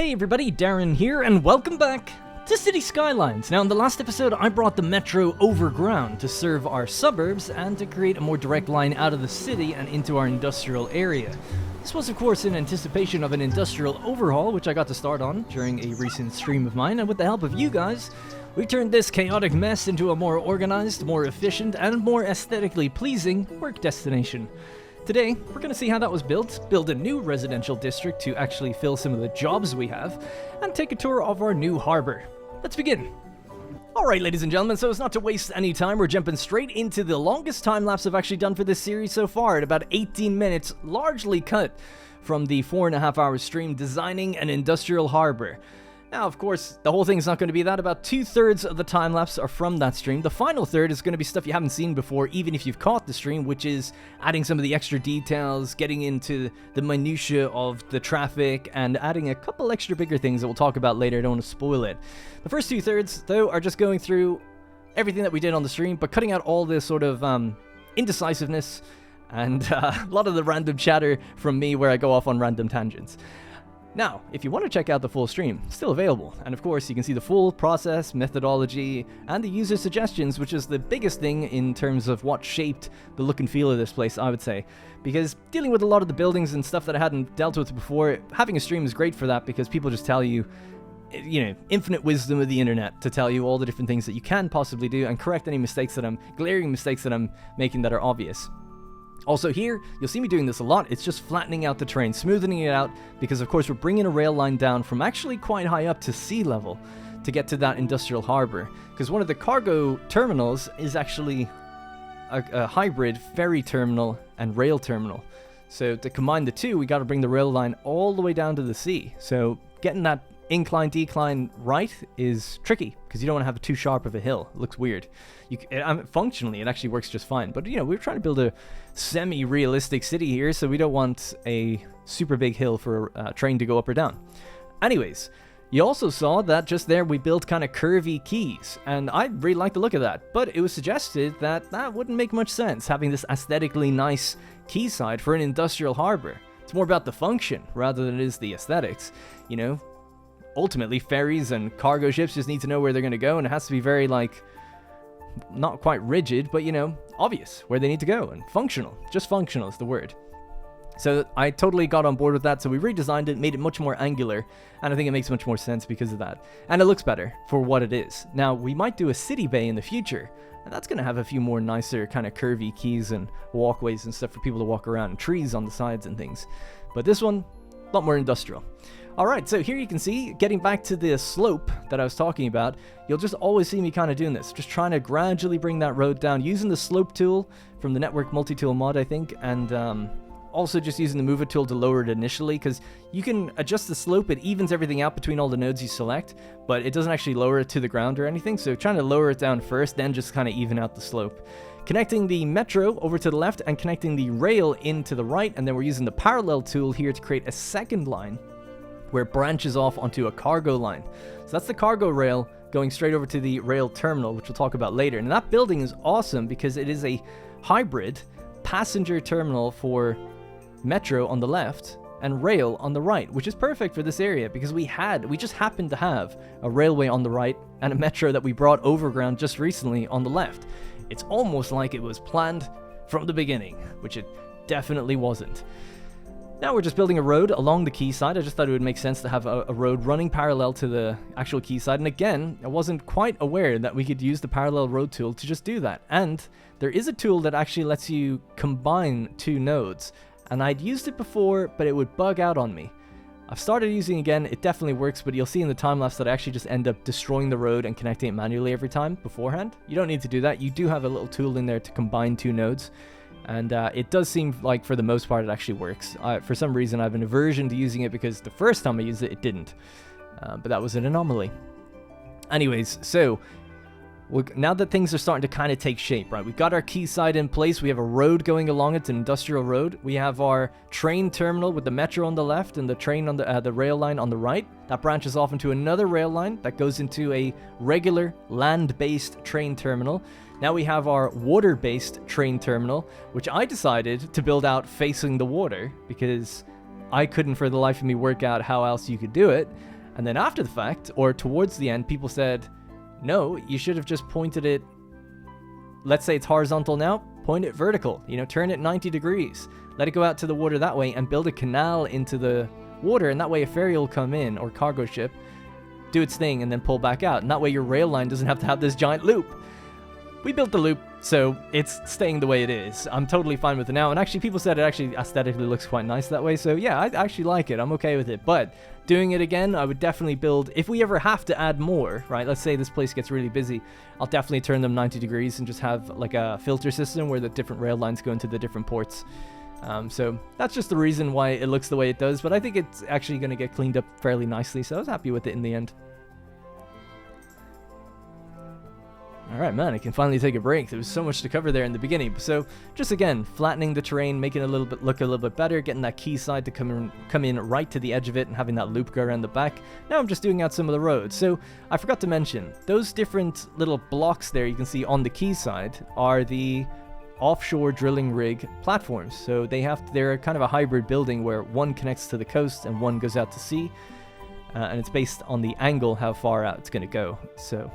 Hey everybody, Darren here, and welcome back to Cities Skylines. Now, in the last episode, I brought the metro overground to serve our suburbs and to create a more direct line out of the city and into our industrial area. This was, of course, in anticipation of an industrial overhaul, which I got to start on during a recent stream of mine, and with the help of you guys, we turned this chaotic mess into a more organized, more efficient, and more aesthetically pleasing work destination. Today, we're going to see how that was built, build a new residential district to actually fill some of the jobs we have, and take a tour of our new harbour. Let's begin. Alright, ladies and gentlemen, so as not to waste any time, we're jumping straight into the longest time-lapse I've actually done for this series so far, at about 18 minutes, largely cut from the 4.5-hour stream designing an industrial harbour. Now, of course, the whole thing's not going to be that. About 2/3 of the time-lapse are from that stream. The final third is going to be stuff you haven't seen before, even if you've caught the stream, which is adding some of the extra details, getting into the minutiae of the traffic, and adding a couple extra bigger things that we'll talk about later. I don't want to spoil it. The first 2/3, though, are just going through everything that we did on the stream, but cutting out all this sort of indecisiveness and a lot of the random chatter from me where I go off on random tangents. Now, if you want to check out the full stream, it's still available, and of course you can see the full process, methodology, and the user suggestions, which is the biggest thing in terms of what shaped the look and feel of this place, I would say. Because dealing with a lot of the buildings and stuff that I hadn't dealt with before, having a stream is great for that, because people just tell you, infinite wisdom of the internet to tell you all the different things that you can possibly do, and correct any glaring mistakes that I'm making that are obvious. Also here, you'll see me doing this a lot, it's just flattening out the terrain, smoothing it out, because of course we're bringing a rail line down from actually quite high up to sea level to get to that industrial harbour. Because one of the cargo terminals is actually a hybrid ferry terminal and rail terminal. So to combine the two, we got to bring the rail line all the way down to the sea. So getting that incline-decline right is tricky, because you don't want to have too sharp of a hill. It looks weird. Functionally, it actually works just fine. But, we're trying to build a semi-realistic city here, so we don't want a super big hill for a train to go up or down. Anyways, you also saw that just there we built kind of curvy quays, and I really like the look of that. But it was suggested that that wouldn't make much sense, having this aesthetically nice quayside for an industrial harbour. It's more about the function rather than it is the aesthetics, Ultimately, ferries and cargo ships just need to know where they're going to go, and it has to be very, not quite rigid, but, obvious where they need to go, and functional. Just functional is the word. So I totally got on board with that, so we redesigned it, made it much more angular, and I think it makes much more sense because of that. And it looks better for what it is. Now, we might do a city bay in the future, and that's going to have a few more nicer kind of curvy quays and walkways and stuff for people to walk around, and trees on the sides and things. But this one, a lot more industrial. Alright, so here you can see, getting back to the slope that I was talking about, you'll just always see me kind of doing this, just trying to gradually bring that road down, using the slope tool from the network Multitool mod, I think, and also just using the mover tool to lower it initially, because you can adjust the slope, it evens everything out between all the nodes you select, but it doesn't actually lower it to the ground or anything, so trying to lower it down first, then just kind of even out the slope. Connecting the metro over to the left and connecting the rail in to the right, and then we're using the parallel tool here to create a second line where it branches off onto a cargo line. So that's the cargo rail going straight over to the rail terminal, which we'll talk about later. And that building is awesome because it is a hybrid passenger terminal for metro on the left and rail on the right, which is perfect for this area because we just happened to have a railway on the right and a metro that we brought overground just recently on the left. It's almost like it was planned from the beginning, which it definitely wasn't. Now we're just building a road along the quayside. I just thought it would make sense to have a road running parallel to the actual quayside. And again, I wasn't quite aware that we could use the parallel road tool to just do that. And there is a tool that actually lets you combine two nodes. And I'd used it before, but it would bug out on me. I've started using it again. It definitely works, but you'll see in the time-lapse that I actually just end up destroying the road and connecting it manually every time beforehand. You don't need to do that. You do have a little tool in there to combine two nodes. And it does seem like, for the most part, it actually works. For some reason, I have an aversion to using it because the first time I used it, it didn't. But that was an anomaly. Anyways, so now that things are starting to kind of take shape, right? We've got our quayside in place. We have a road going along. It's an industrial road. We have our train terminal with the metro on the left and the train on the rail line on the right. That branches off into another rail line that goes into a regular land-based train terminal. Now we have our water-based train terminal, which I decided to build out facing the water because I couldn't for the life of me work out how else you could do it. And then after the fact, or towards the end, people said, no, you should have just pointed it, let's say it's horizontal now, point it vertical, turn it 90 degrees, let it go out to the water that way and build a canal into the water, and that way a ferry will come in, or cargo ship, do its thing, and then pull back out, and that way your rail line doesn't have to have this giant loop. We built the loop, so it's staying the way it is. I'm totally fine with it now, and actually people said it actually aesthetically looks quite nice that way, so yeah, I actually like it. I'm okay with it, but doing it again, I would definitely build, if we ever have to add more, right, let's say this place gets really busy, I'll definitely turn them 90 degrees and just have like a filter system where the different rail lines go into the different ports. So that's just the reason why it looks the way it does, but I think it's actually going to get cleaned up fairly nicely, so I was happy with it in the end. Alright, man, I can finally take a break. There was so much to cover there in the beginning. So, just again, flattening the terrain, making it look a little bit better, getting that quayside to come in right to the edge of it and having that loop go around the back. Now I'm just doing out some of the roads. So, I forgot to mention, those different little blocks there you can see on the quayside are the offshore drilling rig platforms. So, they're kind of a hybrid building where one connects to the coast and one goes out to sea. And it's based on the angle how far out it's going to go. So,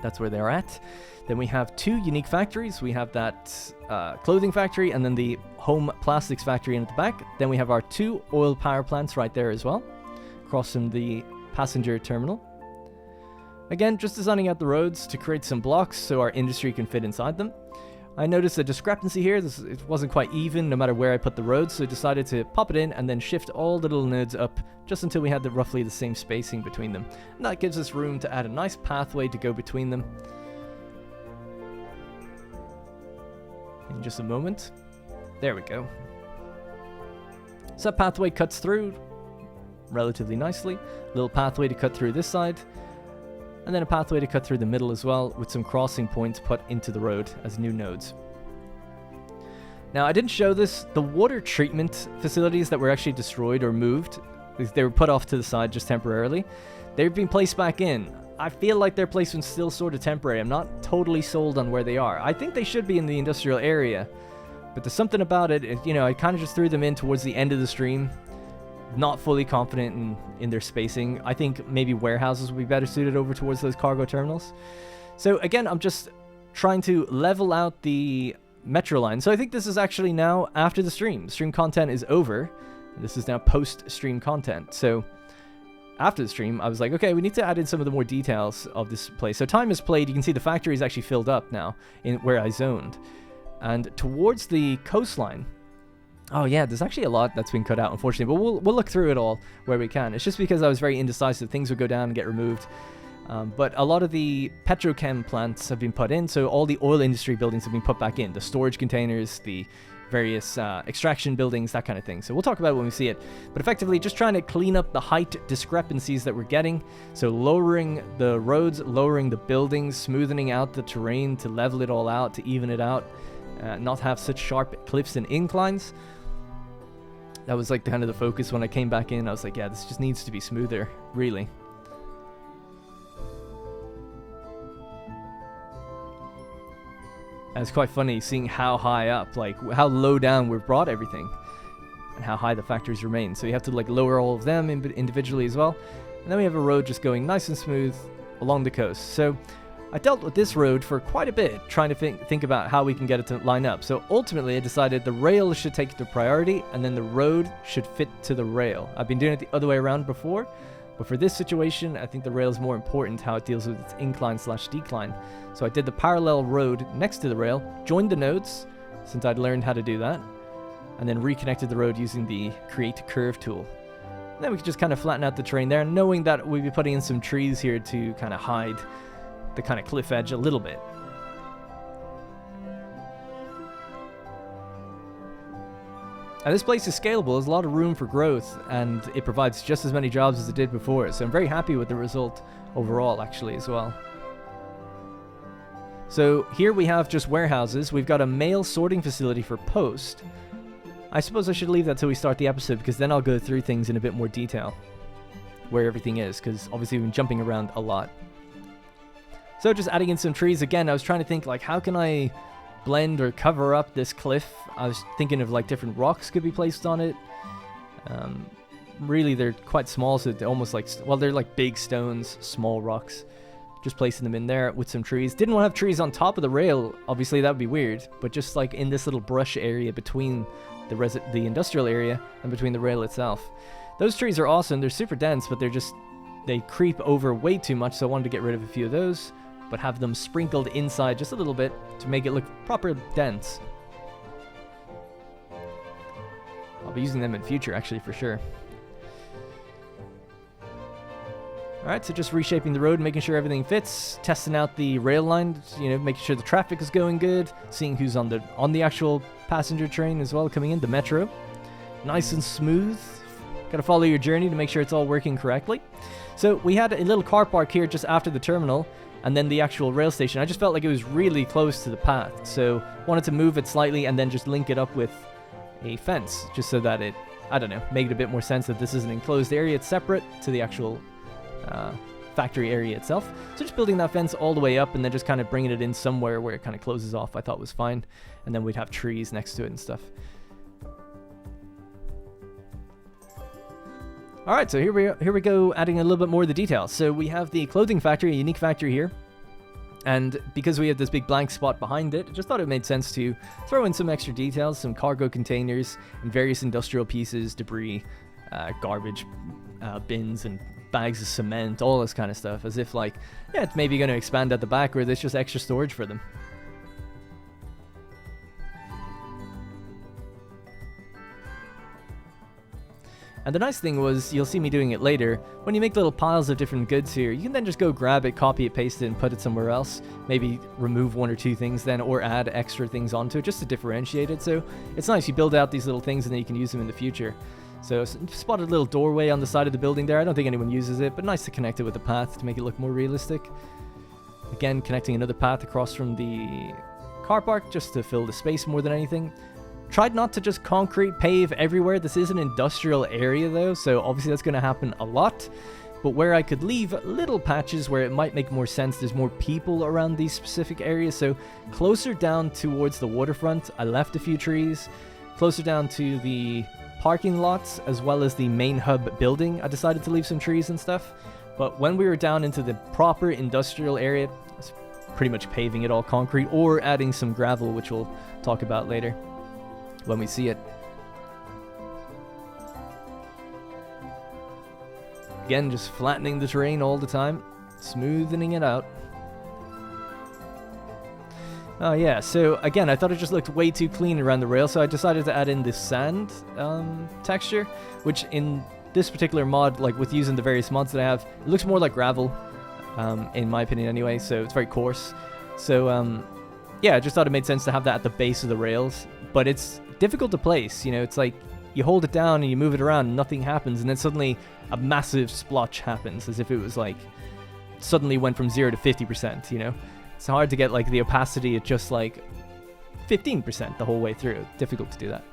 that's where they're at. Then we have two unique factories. We have that clothing factory and then the home plastics factory in at the back. Then we have our two oil power plants right there as well, across from the passenger terminal. Again, just designing out the roads to create some blocks so our industry can fit inside them. I noticed a discrepancy here. It wasn't quite even no matter where I put the roads, so I decided to pop it in and then shift all the little nodes up just until we had roughly the same spacing between them. And that gives us room to add a nice pathway to go between them. In just a moment. There we go. So that pathway cuts through relatively nicely. Little pathway to cut through this side. And then a pathway to cut through the middle as well, with some crossing points put into the road as new nodes. Now, I didn't show this. The water treatment facilities that were actually destroyed or moved, they were put off to the side just temporarily. They've been placed back in. I feel like their placement's still sort of temporary. I'm not totally sold on where they are. I think they should be in the industrial area, but there's something about it, I kind of just threw them in towards the end of the stream. Not fully confident in their spacing. I think maybe warehouses would be better suited over towards those cargo terminals. So again, I'm just trying to level out the metro line. So I think this is actually now after the stream. Stream content is over. This is now post-stream content. So after the stream, I was like, okay, we need to add in some of the more details of this place. So time is played. You can see the factory is actually filled up now in where I zoned. And towards the coastline, oh yeah, there's actually a lot that's been cut out, unfortunately, but we'll look through it all where we can. It's just because I was very indecisive. Things would go down and get removed. But a lot of the petrochem plants have been put in, so all the oil industry buildings have been put back in. The storage containers, the various extraction buildings, that kind of thing. So we'll talk about it when we see it. But effectively, just trying to clean up the height discrepancies that we're getting. So lowering the roads, lowering the buildings, smoothing out the terrain to level it all out, to even it out, not have such sharp cliffs and inclines. That was like kind of the focus when I came back in. I was like, yeah, this just needs to be smoother, really. And it's quite funny seeing how high up, like how low down we've brought everything and how high the factories remain. So you have to like lower all of them individually as well. And then we have a road just going nice and smooth along the coast. So I dealt with this road for quite a bit, trying to think about how we can get it to line up. So ultimately I decided the rail should take the priority and then the road should fit to the rail. I've been doing it the other way around before, but for this situation, I think the rail is more important, how it deals with its incline/decline. So I did the parallel road next to the rail, joined the nodes, since I'd learned how to do that, and then reconnected the road using the Create Curve tool. And then we could just kind of flatten out the terrain there, knowing that we'd be putting in some trees here to kind of hide the kind of cliff edge a little bit. And this place is scalable. There's a lot of room for growth, and it provides just as many jobs as it did before. So I'm very happy with the result overall, actually, as well. So here we have just warehouses. We've got a mail sorting facility for post. I suppose I should leave that till we start the episode, because then I'll go through things in a bit more detail, where everything is, because obviously we've been jumping around a lot. So just adding in some trees again. I was trying to think like, how can I blend or cover up this cliff? I was thinking of like different rocks could be placed on it. Really, they're quite small, so they're almost like, well, they're like big stones, small rocks. Just placing them in there with some trees. Didn't want to have trees on top of the rail. Obviously, that would be weird. But just like in this little brush area between the industrial area and between the rail itself. Those trees are awesome. They're super dense, but they creep over way too much. So I wanted to get rid of a few of those, but have them sprinkled inside just a little bit to make it look proper dense. I'll be using them in future, actually, for sure. Alright, so just reshaping the road, making sure everything fits, testing out the rail line, making sure the traffic is going good, seeing who's on the actual passenger train as well, coming in, the metro. Nice and smooth. Gotta follow your journey to make sure it's all working correctly. So we had a little car park here just after the terminal, and then the actual rail station. I just felt like it was really close to the path, so wanted to move it slightly and then just link it up with a fence, just so that it, I don't know, make it a bit more sense that this is an enclosed area. It's separate to the actual factory area itself. So just building that fence all the way up and then just kind of bringing it in somewhere where it kind of closes off, I thought was fine. And then we'd have trees next to it and stuff. Alright, so here we go, adding a little bit more of the details. So we have the clothing factory, a unique factory here. And because we have this big blank spot behind it, I just thought it made sense to throw in some extra details, some cargo containers, and various industrial pieces, debris, garbage bins, and bags of cement, all this kind of stuff, as if like, yeah, it's maybe going to expand at the back, or there's just extra storage for them. And the nice thing was, you'll see me doing it later, when you make little piles of different goods here, you can then just go grab it, copy it, paste it, and put it somewhere else. Maybe remove one or two things then, or add extra things onto it, just to differentiate it. So it's nice, you build out these little things and then you can use them in the future. So spotted a little doorway on the side of the building there. I don't think anyone uses it, but nice to connect it with the path to make it look more realistic. Again, connecting another path across from the car park just to fill the space more than anything. Tried not to just concrete pave everywhere. This is an industrial area though, so obviously that's going to happen a lot. But where I could leave little patches where it might make more sense, there's more people around these specific areas. So closer down towards the waterfront, I left a few trees. Closer down to the parking lots as well as the main hub building, I decided to leave some trees and stuff. But when we were down into the proper industrial area, I was pretty much paving it all concrete or adding some gravel, which we'll talk about later when we see it. Again, just flattening the terrain all the time, smoothing it out. Oh yeah, so again, I thought it just looked way too clean around the rail, so I decided to add in this sand texture, which in this particular mod, like with using the various mods that I have, it looks more like gravel, in my opinion anyway, so it's very coarse. So yeah, I just thought it made sense to have that at the base of the rails, but it's difficult to place, it's like you hold it down and you move it around and nothing happens, and then suddenly a massive splotch happens, as if it was like, suddenly went from 0 to 50%, It's hard to get like the opacity at just like 15% the whole way through. Difficult to do that.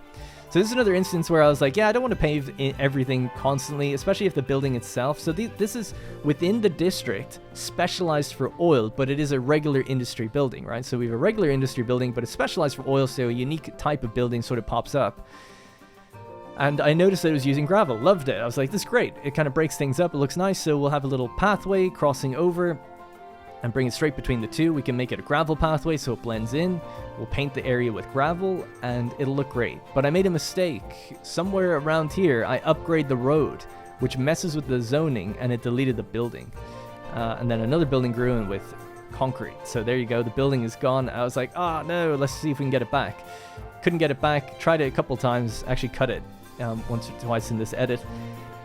So this is another instance where I was like, yeah, I don't want to pave everything constantly, especially if the building itself. So this is within the district, specialized for oil, but it is a regular industry building, right? So we have a regular industry building, but it's specialized for oil, so a unique type of building sort of pops up. And I noticed that it was using gravel. Loved it. I was like, this is great. It kind of breaks things up. It looks nice. So we'll have a little pathway crossing over and bring it straight between the two. We can make it a gravel pathway so it blends in. We'll paint the area with gravel and it'll look great. But I made a mistake. Somewhere around here, I upgrade the road, which messes with the zoning, and it deleted the building. And then another building grew in with concrete. So there you go. The building is gone. I was like, oh no, let's see if we can get it back. Couldn't get it back. Tried it a couple times. Actually cut it once or twice in this edit.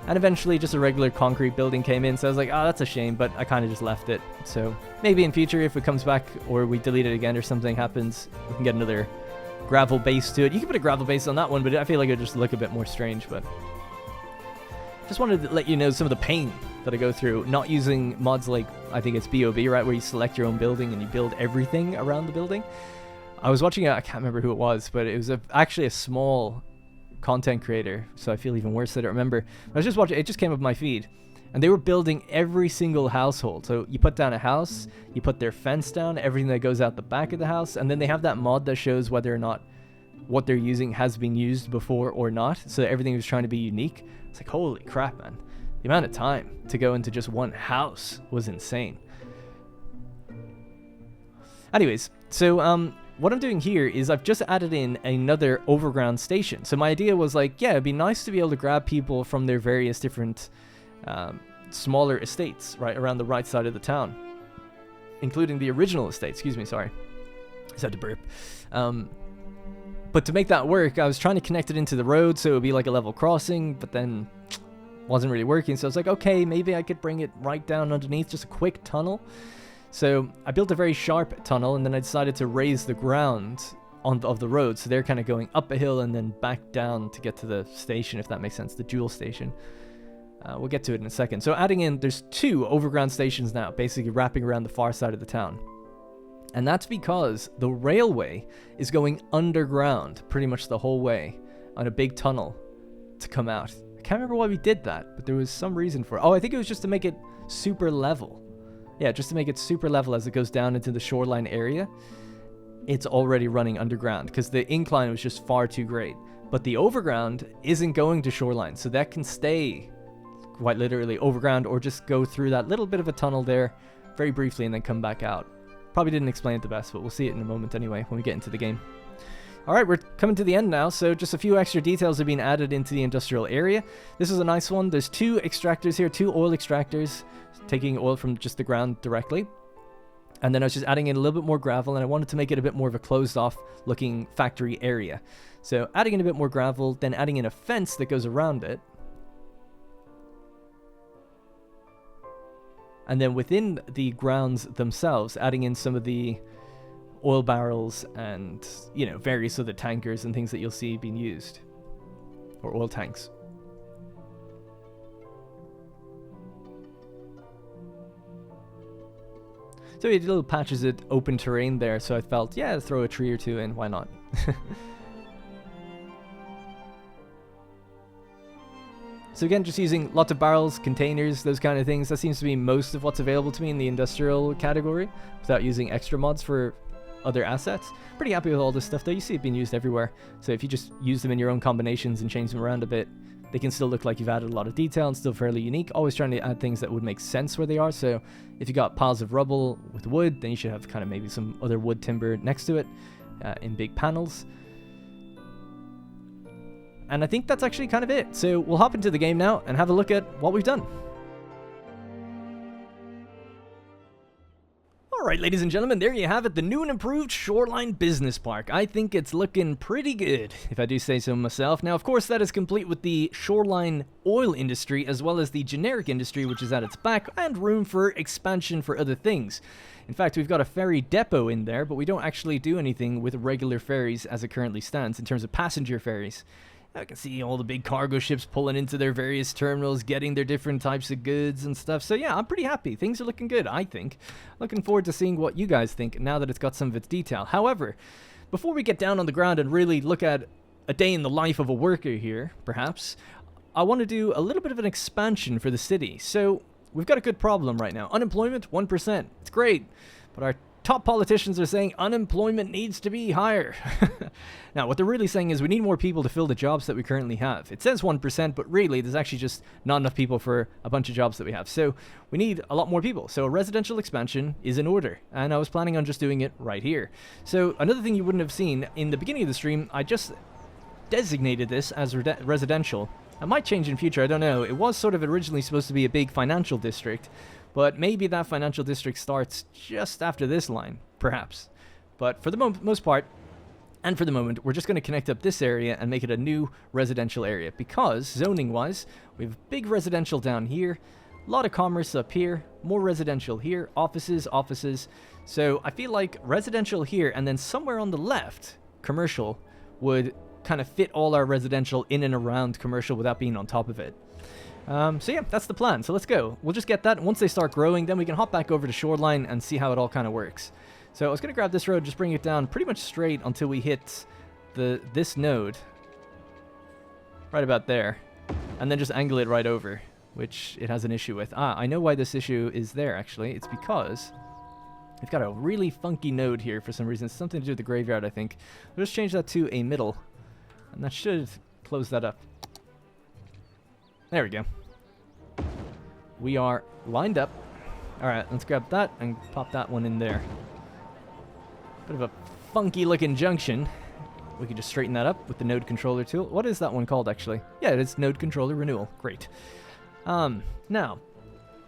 And eventually just a regular concrete building came in, so I was like, oh, that's a shame, but I kind of just left it. So maybe in future, if it comes back or we delete it again or something happens, we can get another gravel base to it. You can put a gravel base on that one, but I feel like it would just look a bit more strange. But just wanted to let you know some of the pain that I go through not using mods like, I think it's BOB, right, where you select your own building and you build everything around the building. I was watching, I can't remember who it was, but it was actually a small content creator, so I feel even worse that I don't remember. I was just watching, it just came up my feed, and they were building every single household. So you put down a house, you put their fence down, everything that goes out the back of the house, and then they have that mod that shows whether or not what they're using has been used before or not, so everything was trying to be unique. It's like, holy crap, man. The amount of time to go into just one house was insane. Anyways, so what I'm doing here is I've just added in another overground station. So my idea was like, yeah, it'd be nice to be able to grab people from their various different smaller estates right around the right side of the town, including the original estate. Excuse me, sorry. I just had to burp. But to make that work, I was trying to connect it into the road so it would be like a level crossing, but then wasn't really working. So I was like, okay, maybe I could bring it right down underneath, just a quick tunnel. So I built a very sharp tunnel, and then I decided to raise the ground of the road. So they're kind of going up a hill and then back down to get to the station, if that makes sense, the dual station. We'll get to it in a second. So adding in, there's 2 overground stations now, basically wrapping around the far side of the town. And that's because the railway is going underground pretty much the whole way on a big tunnel to come out. I can't remember why we did that, but there was some reason for it. Oh, I think it was just to make it super level. Yeah, just to make it super level as it goes down into the shoreline area. It's already running underground because the incline was just far too great. But the overground isn't going to shoreline, so that can stay quite literally overground or just go through that little bit of a tunnel there very briefly and then come back out. Probably didn't explain it the best, but we'll see it in a moment anyway when we get into the game. Alright, we're coming to the end now, so just a few extra details have been added into the industrial area. This is a nice one. There's 2 extractors here, 2 oil extractors, taking oil from just the ground directly. And then I was just adding in a little bit more gravel, and I wanted to make it a bit more of a closed-off looking factory area. So adding in a bit more gravel, then adding in a fence that goes around it. And then within the grounds themselves, adding in some of the oil barrels and, you know, various other tankers and things that you'll see being used. Or oil tanks. So we had little patches of open terrain there, so I felt, yeah, throw a tree or 2 in, why not? So again, just using lots of barrels, containers, those kind of things. That seems to be most of what's available to me in the industrial category without using extra mods for other assets. Pretty happy with all this stuff though. You see it being used everywhere. So if you just use them in your own combinations and change them around a bit, they can still look like you've added a lot of detail and still fairly unique. Always trying to add things that would make sense where they are. So if you got piles of rubble with wood, then you should have kind of maybe some other wood timber next to it in big panels. And I think that's actually kind of it. So we'll hop into the game now and have a look at what we've done. Alright, ladies and gentlemen, there you have it, the new and improved Shoreline Business Park. I think it's looking pretty good, if I do say so myself. Now, of course, that is complete with the shoreline oil industry, as well as the generic industry, which is at its back, and room for expansion for other things. In fact, we've got a ferry depot in there, but we don't actually do anything with regular ferries as it currently stands in terms of passenger ferries. I can see all the big cargo ships pulling into their various terminals, getting their different types of goods and stuff. So yeah, I'm pretty happy. Things are looking good, I think. Looking forward to seeing what you guys think now that it's got some of its detail. However, before we get down on the ground and really look at a day in the life of a worker here, perhaps, I want to do a little bit of an expansion for the city. So we've got a good problem right now. Unemployment, 1%. It's great. But our top politicians are saying unemployment needs to be higher. Now, what they're really saying is we need more people to fill the jobs that we currently have. It says 1%, but really there's actually just not enough people for a bunch of jobs that we have. So we need a lot more people. So a residential expansion is in order, and I was planning on just doing it right here. So another thing you wouldn't have seen in the beginning of the stream, I just designated this as residential. It might change in future, I don't know. It was sort of originally supposed to be a big financial district, but maybe that financial district starts just after this line, perhaps. But for the most part, and for the moment, we're just going to connect up this area and make it a new residential area. Because, zoning-wise, we have big residential down here, a lot of commerce up here, more residential here, offices, offices. So I feel like residential here, and then somewhere on the left, commercial, would kind of fit all our residential in and around commercial without being on top of it. So yeah, that's the plan. So let's go. We'll just get that. Once they start growing, then we can hop back over to Shoreline and see how it all kind of works. So I was going to grab this road, just bring it down pretty much straight until we hit this node. Right about there. And then just angle it right over, which it has an issue with. I know why this issue is there, actually. It's because We've got a really funky node here for some reason. It's something to do with the graveyard, I think. We'll just change that to a middle. And that should close that up. There we go. We are lined up. Alright, let's grab that and pop that one in there. Bit of a funky looking junction. We can just straighten that up with the node controller tool. What is that one called, actually? Yeah, it's node controller renewal. Great. Now,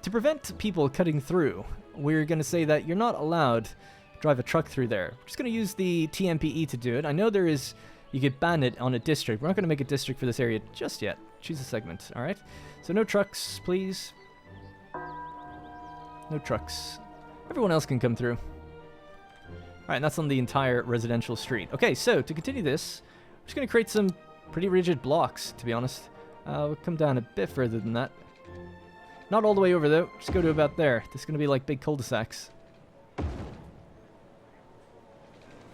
to prevent people cutting through, we're going to say that you're not allowed to drive a truck through there. We're just going to use the TMPE to do it. I know there is, you could ban it on a district. We're not going to make a district for this area just yet. Choose a segment, alright? So no trucks, please. No trucks. Everyone else can come through. Alright, and that's on the entire residential street. Okay, so to continue this, we're just going to create some pretty rigid blocks, to be honest. We'll come down a bit further than that. Not all the way over, though. Just go to about there. This is going to be like big cul-de-sacs. And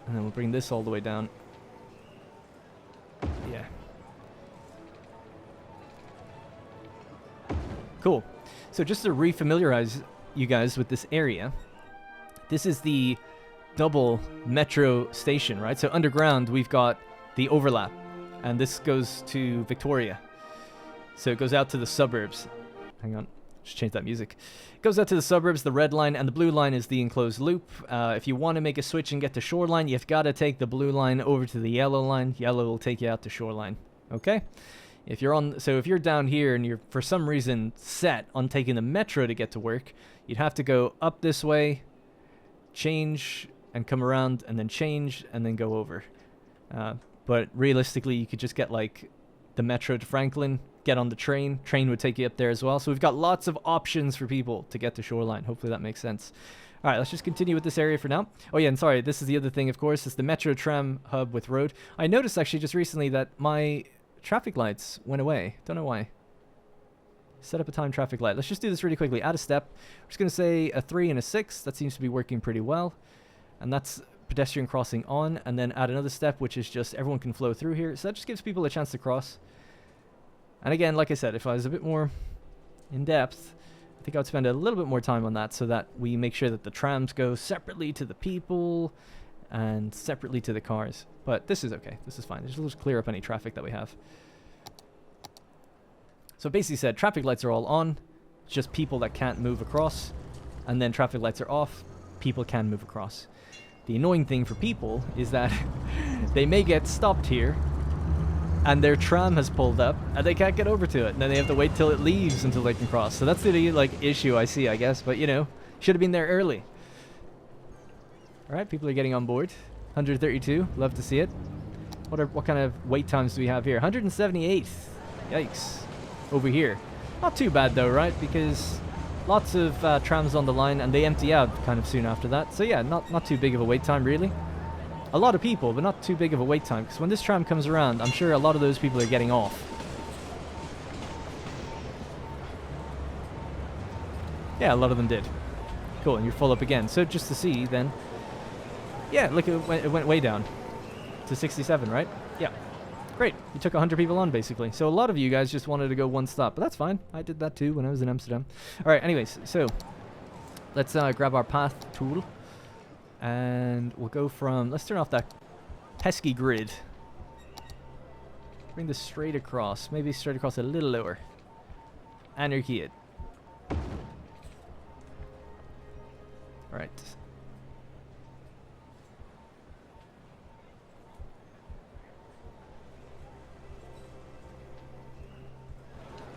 then we'll bring this all the way down. Yeah. Cool. So just to refamiliarize you guys with this area, this is the double metro station, right? So underground, we've got the overlap. And this goes to Victoria. So it goes out to the suburbs. Hang on. Just change that music. It goes out to the suburbs, the red line, and the blue line is the enclosed loop. If you want to make a switch and get to shoreline, you've got to take the blue line over to the yellow line. Yellow will take you out to shoreline. Okay? If you're down here and you're for some reason set on taking the metro to get to work, you'd have to go up this way, change, and come around, and then change, and then go over. But realistically, you could just get like the metro to Franklin, get on the train. Train would take you up there as well. So we've got lots of options for people to get to shoreline. Hopefully that makes sense. All right, let's just continue with this area for now. Oh yeah, and sorry, this is the other thing, of course, is the metro tram hub with road. I noticed actually just recently that my traffic lights went away. Don't know why. Set up a time traffic light. Let's just do this really quickly. Add a step. We're just going to say a 3 and a 6. That seems to be working pretty well. And that's pedestrian crossing on. And then add another step, which is just everyone can flow through here. So that just gives people a chance to cross. And again, like I said, if I was a bit more in depth, I think I would spend a little bit more time on that so that we make sure that the trams go separately to the people and separately to the cars. But this is okay. This is fine. Just let's clear up any traffic that we have. So basically said, traffic lights are all on. It's just people that can't move across. And then traffic lights are off. People can move across. The annoying thing for people is that they may get stopped here and their tram has pulled up and they can't get over to it. And then they have to wait till it leaves until they can cross. So that's the issue I see, I guess. But you know, should have been there early. All right, people are getting on board. 132, love to see it. What kind of wait times do we have here? 178. Yikes. Over here. Not too bad though, right? Because lots of trams on the line and they empty out kind of soon after that. So yeah, not too big of a wait time really. A lot of people, but not too big of a wait time, because when this tram comes around, I'm sure a lot of those people are getting off. Yeah, a lot of them did. Cool, and you're full up again. So just to see then, yeah, look, it went way down to 67, right? Yeah, great. You took 100 people on basically. So a lot of you guys just wanted to go one stop, but that's fine. I did that too when I was in Amsterdam. All right, anyways, so let's grab our path tool. And we'll go from, let's turn off that pesky grid. Bring this straight across. Maybe straight across a little lower. Anarchy it. Alright.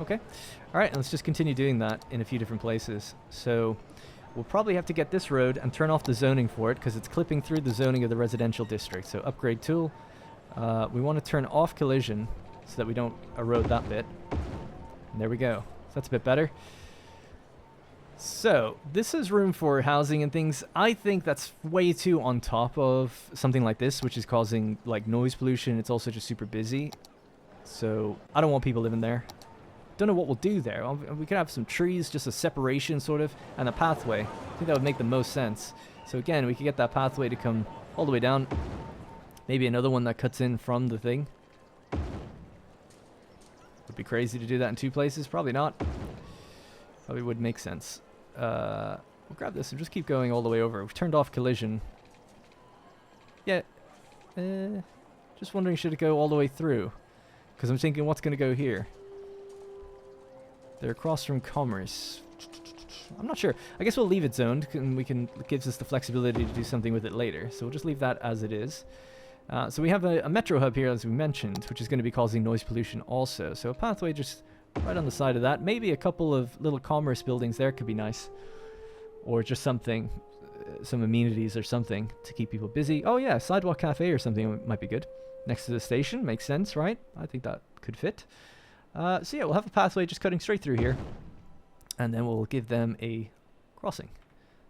Okay. Alright, let's just continue doing that in a few different places. So we'll probably have to get this road and turn off the zoning for it because it's clipping through the zoning of the residential district. So upgrade tool. We want to turn off collision so that we don't erode that bit. And there we go. So that's a bit better. So this is room for housing and things. I think that's way too on top of something like this, which is causing like noise pollution. It's also just super busy. So I don't want people living there. Don't know what we'll do there. We could have some trees, just a separation sort of, and a pathway. I think that would make the most sense. So again, we could get that pathway to come all the way down. Maybe another one that cuts in from the thing. Would be crazy to do that in two places. Probably not. Probably would make sense. we'll grab this and just keep going all the way over. We've turned off collision. Yeah. Just wondering, should it go all the way through? Because I'm thinking, what's going to go here? They're across from commerce. I'm not sure. I guess we'll leave it zoned, and it gives us the flexibility to do something with it later. So we'll just leave that as it is. So we have a metro hub here, as we mentioned, which is going to be causing noise pollution also. So a pathway just right on the side of that. Maybe a couple of little commerce buildings there could be nice. Or just something, some amenities or something to keep people busy. Oh yeah, sidewalk cafe or something might be good. Next to the station, makes sense, right? I think that could fit. So yeah, we'll have a pathway just cutting straight through here. And then we'll give them a crossing.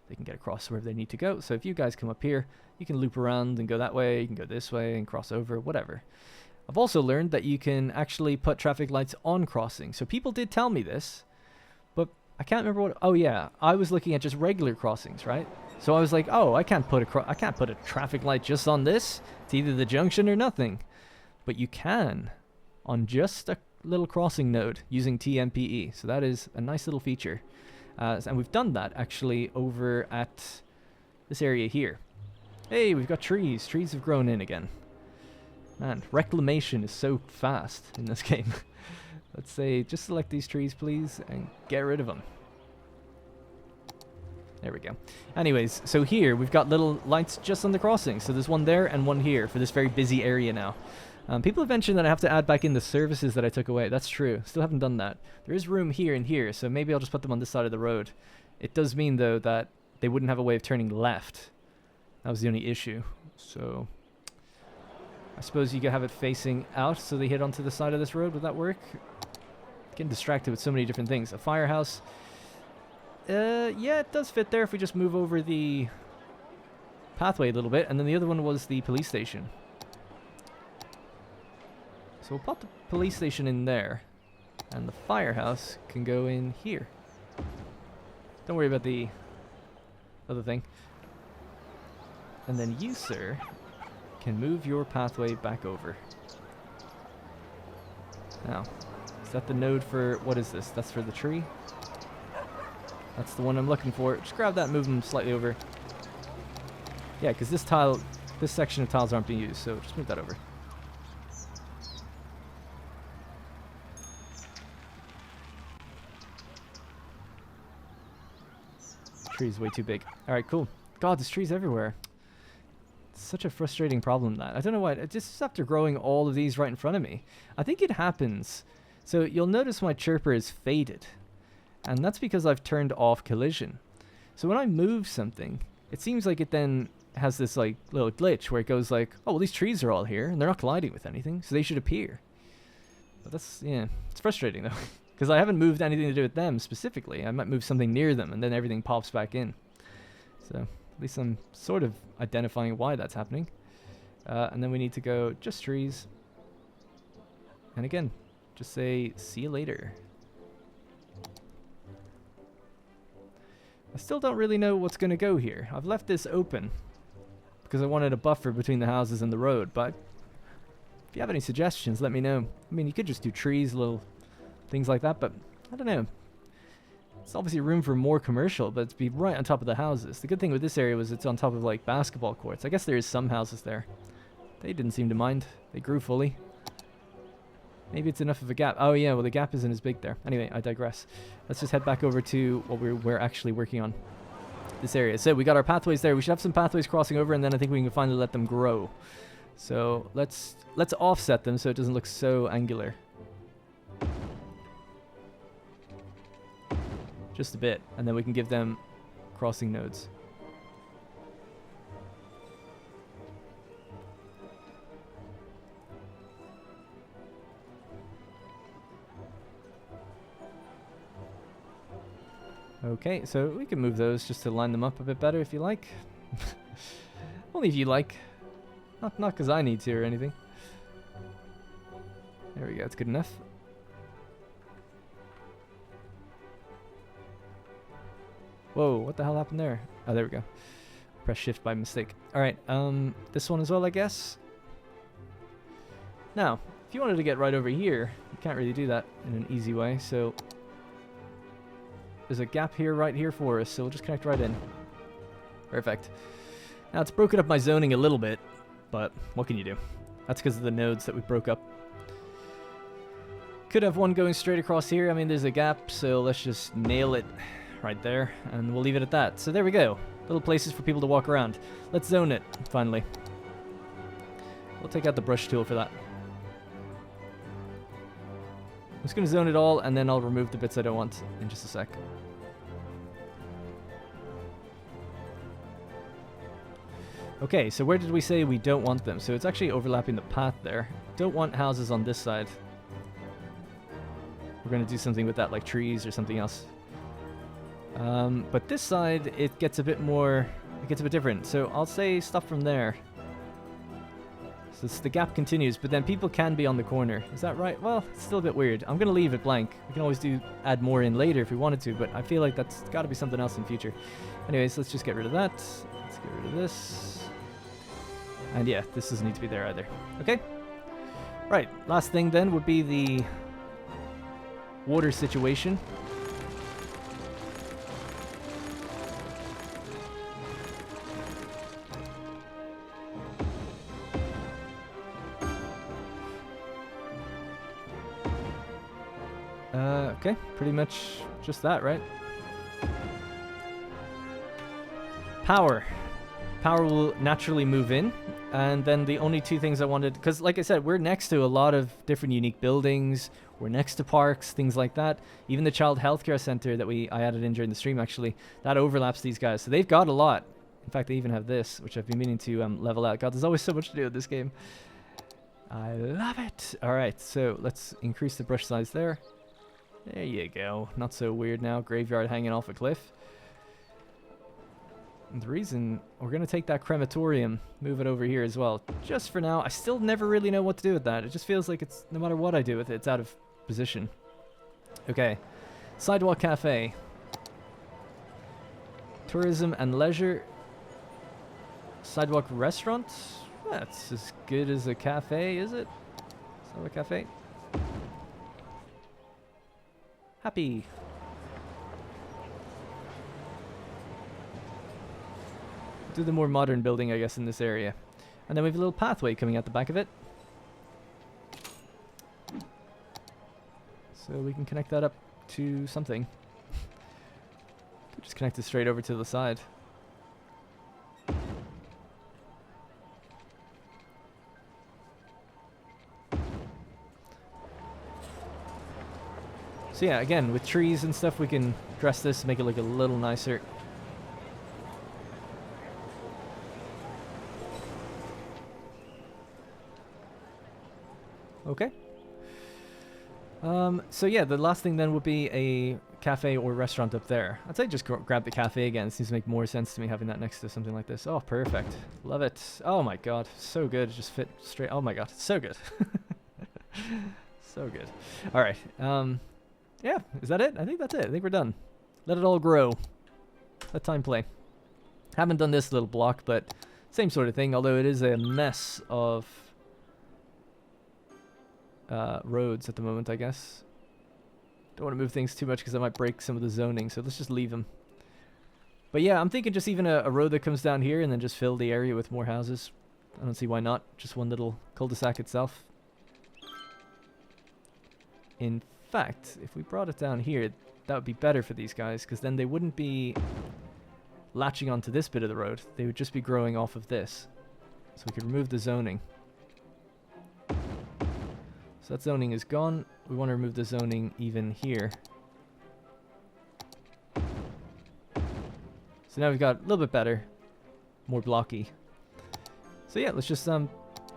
They can get across wherever they need to go. So if you guys come up here, you can loop around and go that way. You can go this way and cross over, whatever. I've also learned that you can actually put traffic lights on crossing. So people did tell me this, but I can't remember what. Oh yeah, I was looking at just regular crossings, right? So I was like, oh, I can't put a traffic light just on this. It's either the junction or nothing. But you can on just a little crossing node using TMPE. So that is a nice little feature. And we've done that actually over at this area here. Hey, we've got trees. Trees have grown in again. Man, reclamation is so fast in this game. Let's say, just select these trees, please, and get rid of them. There we go. Anyways, so here we've got little lights just on the crossing. So there's one there and one here for this very busy area now. People have mentioned that I have to add back in the services that I took away. That's true. Still haven't done that. There is room here and here, so maybe I'll just put them on this side of the road. It does mean, though, that they wouldn't have a way of turning left. That was the only issue. So I suppose you could have it facing out so they hit onto the side of this road. Would that work? Getting distracted with so many different things. A firehouse. Yeah, it does fit there if we just move over the pathway a little bit. And then the other one was the police station. So we'll pop the police station in there, and the firehouse can go in here. Don't worry about the other thing. And then you, sir, can move your pathway back over. Now, is that the node for, what is this? That's for the tree? That's the one I'm looking for. Just grab that and move them slightly over. Yeah, because this section of tiles aren't being used, so just move that over. Tree's way too big. Alright, cool. God, there's trees everywhere. It's such a frustrating problem, that. I don't know why. Just after growing all of these right in front of me. I think it happens. So you'll notice my chirper is faded. And that's because I've turned off collision. So when I move something, it seems like it then has this like little glitch where it goes like, oh, well, these trees are all here and they're not colliding with anything, so they should appear. But that's, yeah, it's frustrating though. Because I haven't moved anything to do with them specifically. I might move something near them and then everything pops back in. So at least I'm sort of identifying why that's happening. And then we need to go just trees. And again, just say, see you later. I still don't really know what's going to go here. I've left this open because I wanted a buffer between the houses and the road. But if you have any suggestions, let me know. I mean, you could just do trees, little things like that, but I don't know. It's obviously room for more commercial, but it's be right on top of the houses. The good thing with this area was it's on top of like basketball courts. I guess there is some houses there. They didn't seem to mind. They grew fully. Maybe it's enough of a gap. Oh yeah, well the gap isn't as big there. Anyway, I digress. Let's just head back over to what we're actually working on. This area. So we got our pathways there. We should have some pathways crossing over, and then I think we can finally let them grow. So let's offset them so it doesn't look so angular. Just a bit, and then we can give them crossing nodes. Okay, so we can move those just to line them up a bit better if you like. Only if you like. Not because I need to or anything. There we go, it's good enough. Whoa, what the hell happened there? Oh, there we go. Press shift by mistake. Alright, this one as well, I guess. Now, if you wanted to get right over here, you can't really do that in an easy way, so There's a gap here, right here for us, so we'll just connect right in. Perfect. Now, it's broken up my zoning a little bit, but what can you do? That's because of the nodes that we broke up. Could have one going straight across here. I mean, there's a gap, so let's just nail it right there, and we'll leave it at that. So there we go. Little places for people to walk around. Let's zone it, finally. We'll take out the brush tool for that. I'm just going to zone it all, and then I'll remove the bits I don't want in just a sec. Okay, so where did we say we don't want them? So it's actually overlapping the path there. Don't want houses on this side. We're going to do something with that, like trees or something else. But this side, it gets a bit more... It gets a bit different. So I'll say stop from there. So the gap continues, but then people can be on the corner. Is that right? Well, it's still a bit weird. I'm going to leave it blank. We can always add more in later if we wanted to, but I feel like that's got to be something else in future. Anyways, let's just get rid of that. Let's get rid of this. And yeah, this doesn't need to be there either. Okay. Right, last thing then would be the water situation. Okay, pretty much just that, right? Power. Power will naturally move in, and then the only two things I wanted, because like I said, we're next to a lot of different unique buildings, we're next to parks, things like that. Even the child healthcare center that I added in during the stream, actually, that overlaps these guys, so they've got a lot. In fact, they even have this, which I've been meaning to level out. God, there's always so much to do with this game. I love it. Alright, so let's increase the brush size there. There you go. Not so weird now. Graveyard hanging off a cliff. And the reason we're going to take that crematorium, move it over here as well. Just for now. I still never really know what to do with that. It just feels like it's, no matter what I do with it, it's out of position. Okay. Sidewalk cafe. Tourism and leisure. Sidewalk restaurant. That's as good as a cafe, is it? Sidewalk cafe. Happy. Do the more modern building, I guess, in this area. And then we have a little pathway coming out the back of it. So we can connect that up to something. Could just connect it straight over to the side. So yeah, again, with trees and stuff, we can dress this, make it look a little nicer. Okay. So yeah, the last thing then would be a cafe or restaurant up there. I'd say just grab the cafe again. It seems to make more sense to me having that next to something like this. Oh, perfect. Love it. Oh my god, so good. Just fit straight. Oh my god, so good. So good. All right. Yeah, is that it? I think that's it. I think we're done. Let it all grow. Let time play. Haven't done this little block, but same sort of thing, although it is a mess of roads at the moment, I guess. Don't want to move things too much because I might break some of the zoning, so let's just leave them. But yeah, I'm thinking just even a road that comes down here and then just fill the area with more houses. I don't see why not. Just one little cul-de-sac itself. In fact, if we brought it down here, that would be better for these guys, because then they wouldn't be latching onto this bit of the road. They would just be growing off of this. So we could remove the zoning. So that zoning is gone. We want to remove the zoning even here. So now we've got a little bit better, more blocky. So yeah, let's just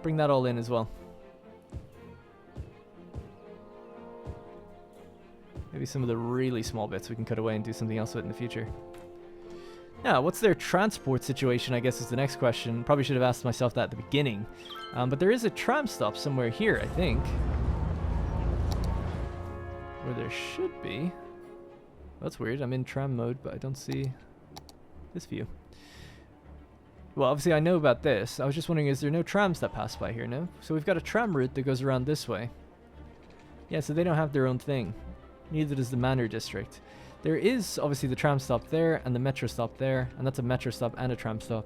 bring that all in as well. Maybe some of the really small bits we can cut away and do something else with in the future. Now, what's their transport situation, I guess, is the next question. Probably should have asked myself that at the beginning. But there is a tram stop somewhere here, I think. Or there should be. That's weird. I'm in tram mode, but I don't see this view. Well, obviously I know about this. I was just wondering, is there no trams that pass by here, no? So we've got a tram route that goes around this way. Yeah, so they don't have their own thing. Neither does the Manor District. There is obviously the tram stop there and the metro stop there, and that's a metro stop and a tram stop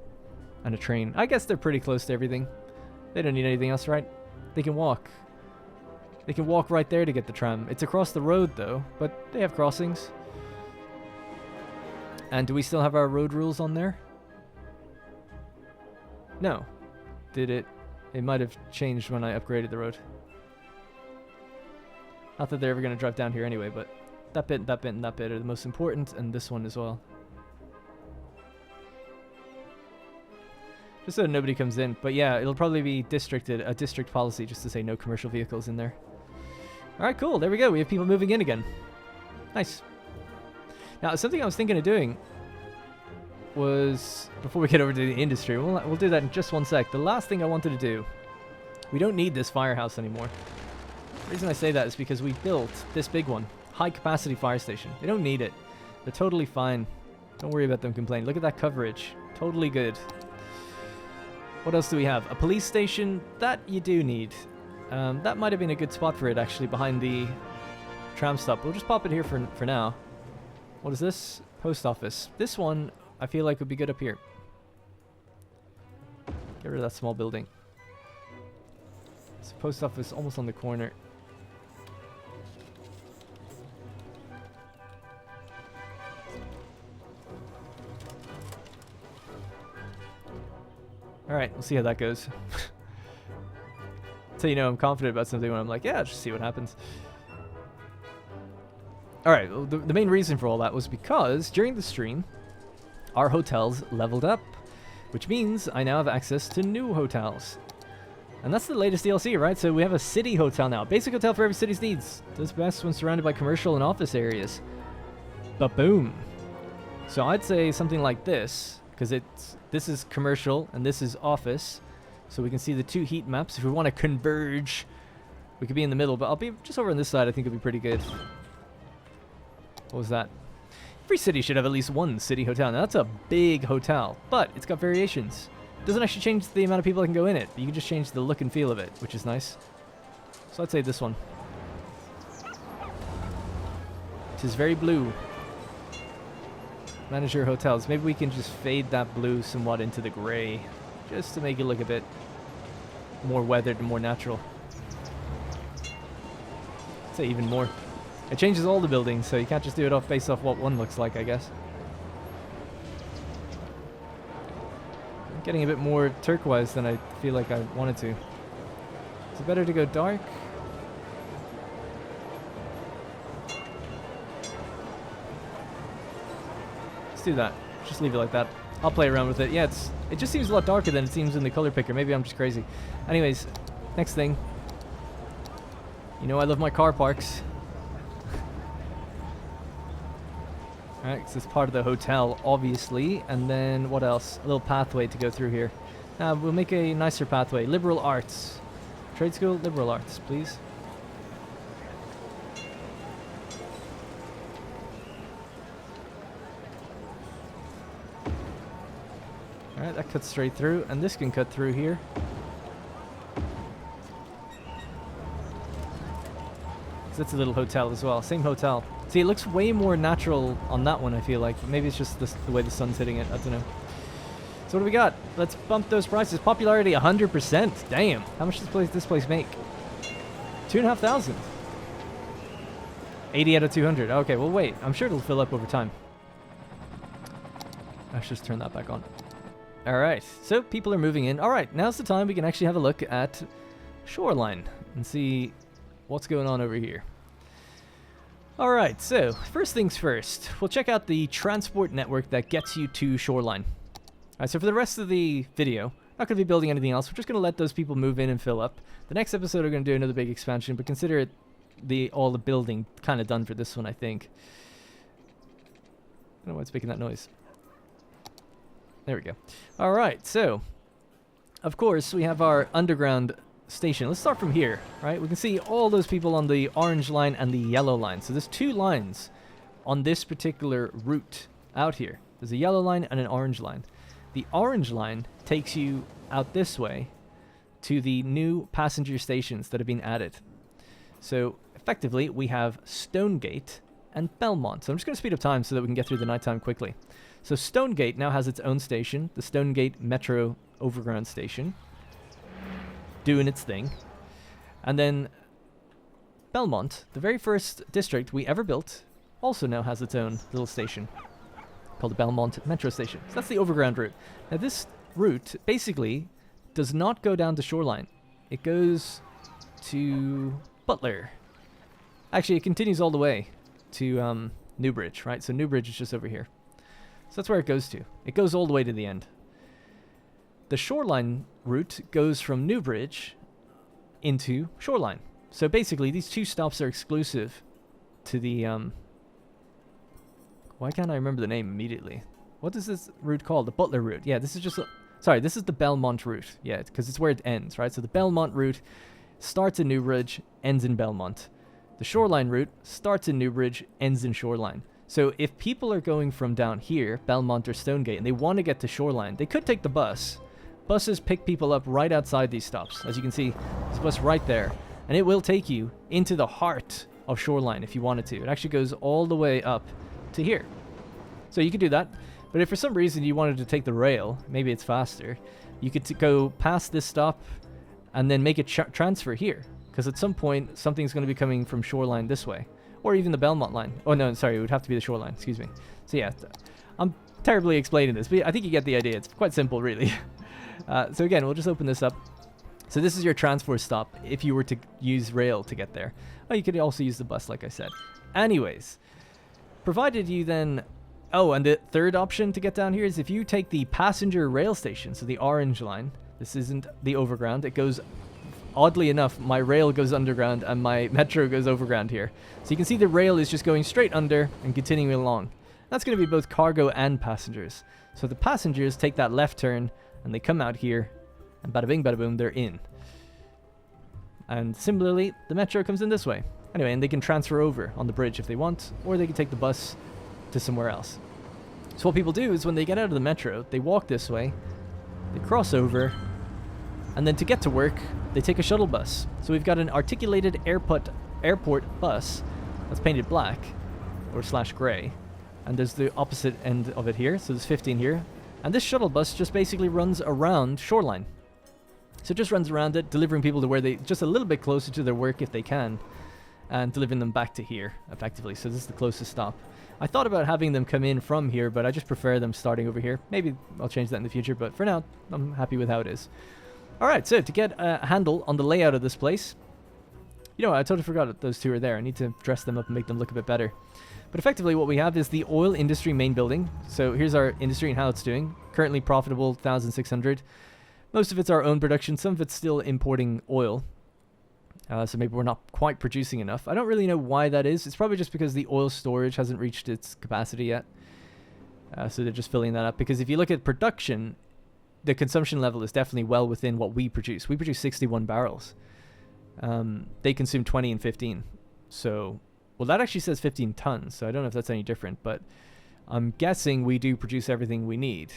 and a train. I guess they're pretty close to everything. They don't need anything else, right? They can walk. They can walk right there to get the tram. It's across the road though, but they have crossings. And do we still have our road rules on there? No. Did it? It might have changed when I upgraded the road. Not that they're ever going to drive down here anyway, but that bit, that bit, and that bit are the most important, and this one as well. Just so nobody comes in. But yeah, it'll probably be a district policy just to say no commercial vehicles in there. Alright, cool. There we go. We have people moving in again. Nice. Now, something I was thinking of doing was, before we get over to the industry, we'll do that in just one sec. The last thing I wanted to do, we don't need this firehouse anymore. The reason I say that is because we built this big one. High capacity fire station. They don't need it. They're totally fine. Don't worry about them complaining. Look at that coverage. Totally good. What else do we have? A police station. That you do need. That might have been a good spot for it, actually, behind the tram stop. We'll just pop it here for now. What is this? Post office. This one, I feel like would be good up here. Get rid of that small building. It's a post office almost on the corner. Alright, we'll see how that goes. So you know I'm confident about something when I'm like, yeah, just see what happens. Alright, well, the main reason for all that was because during the stream, our hotels leveled up, which means I now have access to new hotels. And that's the latest DLC, right? So we have a city hotel now. Basic hotel for every city's needs. Does best when surrounded by commercial and office areas. Ba-boom. So I'd say something like this, because this is commercial and this is office. So we can see the two heat maps. If we want to converge, we could be in the middle, but I'll be just over on this side. I think it'll be pretty good. What was that? Every city should have at least one city hotel. Now that's a big hotel, but it's got variations. It doesn't actually change the amount of people that can go in it. You can just change the look and feel of it, which is nice. So I'd say this one. It is very blue. Manage your hotels. Maybe we can just fade that blue somewhat into the gray, just to make it look a bit more weathered and more natural. I'd say even more. It changes all the buildings, so you can't just do it based off what one looks like, I guess. I'm getting a bit more turquoise than I feel like I wanted to. Is it better to go dark? Let's do that. Just leave it like that. I'll play around with it. Yeah, it just seems a lot darker than it seems in the color picker. Maybe I'm just crazy. Anyways, next thing. You know I love my car parks. Alright, so it's part of the hotel, obviously. And then, what else? A little pathway to go through here. We'll make a nicer pathway. Liberal arts. Trade school, liberal arts, please. Alright, that cuts straight through. And this can cut through here. So that's a little hotel as well. Same hotel. See, it looks way more natural on that one, I feel like. Maybe it's just the way the sun's hitting it. I don't know. So what do we got? Let's bump those prices. Popularity 100%. Damn. How much does this place make? 2,500. 80 out of 200. Okay, well, wait. I'm sure it'll fill up over time. I should just turn that back on. All right. So people are moving in. All right. Now's the time we can actually have a look at Shoreline and see what's going on over here. Alright, so first things first, we'll check out the transport network that gets you to Shoreline. Alright, so for the rest of the video, not going to be building anything else, we're just going to let those people move in and fill up. The next episode we're going to do another big expansion, but consider it all the building kind of done for this one, I think. I don't know why it's making that noise. There we go. Alright, so, of course, we have our underground station. Let's start from here, right? We can see all those people on the orange line and the yellow line. So there's two lines on this particular route out here. There's a yellow line and an orange line. The orange line takes you out this way to the new passenger stations that have been added. So effectively we have Stonegate and Belmont. So I'm just going to speed up time so that we can get through the nighttime quickly. So Stonegate now has its own station, the Stonegate Metro Overground Station, doing its thing. And then Belmont, the very first district we ever built, also now has its own little station called the Belmont Metro Station. So that's the overground route. Now this route basically does not go down to Shoreline. It goes to Butler. Actually, it continues all the way to Newbridge, right? So Newbridge is just over here. So that's where it goes to. It goes all the way to the end. The Shoreline route goes from Newbridge into Shoreline. So basically, these two stops are exclusive to the... why can't I remember the name immediately? What is this route called? The Butler route. Yeah, this is just... sorry, this is the Belmont route. Yeah, because it's where it ends, right? So the Belmont route starts in Newbridge, ends in Belmont. The Shoreline route starts in Newbridge, ends in Shoreline. So if people are going from down here, Belmont or Stonegate, and they want to get to Shoreline, they could take the bus. Buses pick people up right outside these stops. As you can see, there's a bus right there. And it will take you into the heart of Shoreline if you wanted to. It actually goes all the way up to here. So you could do that. But if for some reason you wanted to take the rail, maybe it's faster, you could go past this stop and then make a transfer here. Because at some point, something's going to be coming from Shoreline this way. Or even the Belmont line. Oh, no, sorry, it would have to be the Shoreline. Excuse me. So yeah, I'm terribly explaining this, but I think you get the idea. It's quite simple, really. So again, we'll just open this up. So this is your transfer stop if you were to use rail to get there. Oh, you could also use the bus, like I said. Anyways, provided you then... Oh, and the third option to get down here is if you take the passenger rail station, so the orange line. This isn't the overground. It goes... Oddly enough, my rail goes underground and my metro goes overground here. So you can see the rail is just going straight under and continuing along. That's going to be both cargo and passengers. So the passengers take that left turn and they come out here and bada bing bada boom, they're in. And similarly, the metro comes in this way. Anyway, and they can transfer over on the bridge if they want, or they can take the bus to somewhere else. So what people do is when they get out of the metro, they walk this way, they cross over, and then to get to work, they take a shuttle bus. So we've got an articulated airport bus that's painted black, or / grey. And there's the opposite end of it here, so there's 15 here. And this shuttle bus just basically runs around Shoreline. So it just runs around it, delivering people to where they, just a little bit closer to their work if they can, and delivering them back to here, effectively. So this is the closest stop. I thought about having them come in from here, but I just prefer them starting over here. Maybe I'll change that in the future, but for now, I'm happy with how it is. Alright, so to get a handle on the layout of this place, you know, I totally forgot that those two are there. I need to dress them up and make them look a bit better. But effectively what we have is the oil industry main building. So here's our industry and how it's doing. Currently profitable, 1,600. Most of it's our own production. Some of it's still importing oil. So maybe we're not quite producing enough. I don't really know why that is. It's probably just because the oil storage hasn't reached its capacity yet. So they're just filling that up. Because if you look at production, the consumption level is definitely well within what we produce. We produce 61 barrels. They consume 20 and 15. So, well, that actually says 15 tons. So I don't know if that's any different. But I'm guessing we do produce everything we need.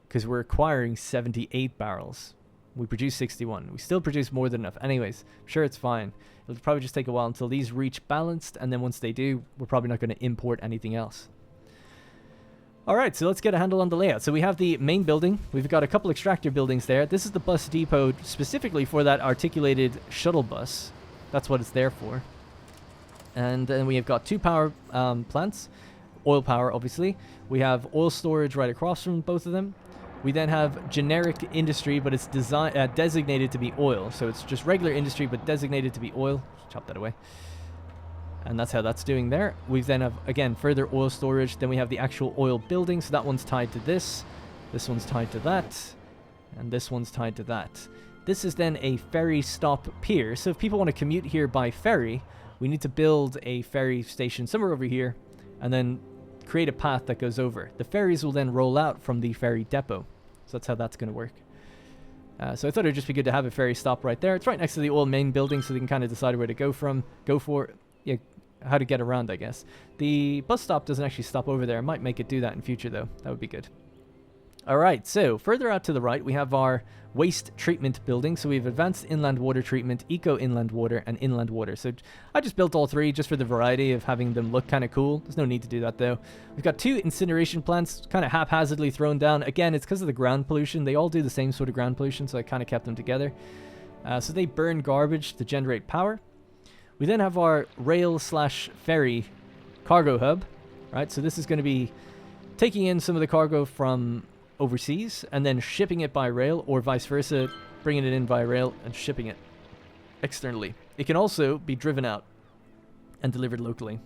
Because we're acquiring 78 barrels. We produce 61. We still produce more than enough. Anyways, I'm sure it's fine. It'll probably just take a while until these reach balanced. And then once they do, we're probably not going to import anything else. Alright, so let's get a handle on the layout. So we have the main building. We've got a couple extractor buildings there. This is the bus depot specifically for that articulated shuttle bus. That's what it's there for. And then we have got two power plants. Oil power, obviously. We have oil storage right across from both of them. We then have generic industry, but it's designated to be oil. So it's just regular industry, but designated to be oil. Chop that away. And that's how that's doing there. We then have, again, further oil storage. Then we have the actual oil building. So that one's tied to this. This one's tied to that. And this one's tied to that. This is then a ferry stop pier. So if people want to commute here by ferry, we need to build a ferry station somewhere over here. And then create a path that goes over. The ferries will then roll out from the ferry depot. So that's how that's going to work. So I thought it would just be good to have a ferry stop right there. It's right next to the oil main building, so they can kind of decide where to go for. Yeah, how to get around, I guess. The bus stop doesn't actually stop over there. I might make it do that in future, though. That would be good. Alright, so further out to the right, we have our waste treatment building. So we have advanced inland water treatment, eco inland water, and inland water. So I just built all three just for the variety of having them look kind of cool. There's no need to do that though. We've got 2 incineration plants kind of haphazardly thrown down. Again, it's because of the ground pollution. They all do the same sort of ground pollution, so I kind of kept them together. So they burn garbage to generate power. We then have our rail/ferry cargo hub, right? So this is going to be taking in some of the cargo from overseas and then shipping it by rail, or vice versa, bringing it in by rail and shipping it externally. It can also be driven out and delivered locally.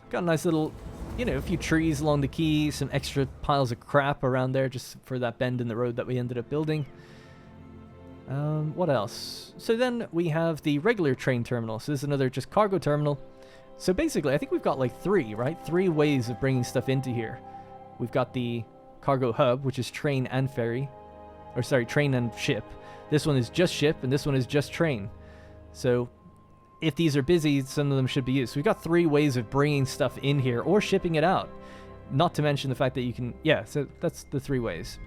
Got a nice little, you know, a few trees along the quay, some extra piles of crap around there just for that bend in the road that we ended up building. What else? So then we have the regular train terminal. So this is another just cargo terminal. So basically, I think we've got like 3, right? 3 ways of bringing stuff into here. We've got the cargo hub, which is train and ferry, or sorry, train and ship. This one is just ship, and this one is just train. So if these are busy, some of them should be used. So we've got 3 ways of bringing stuff in here or shipping it out. Not to mention the fact that you can, yeah, so that's the 3 ways.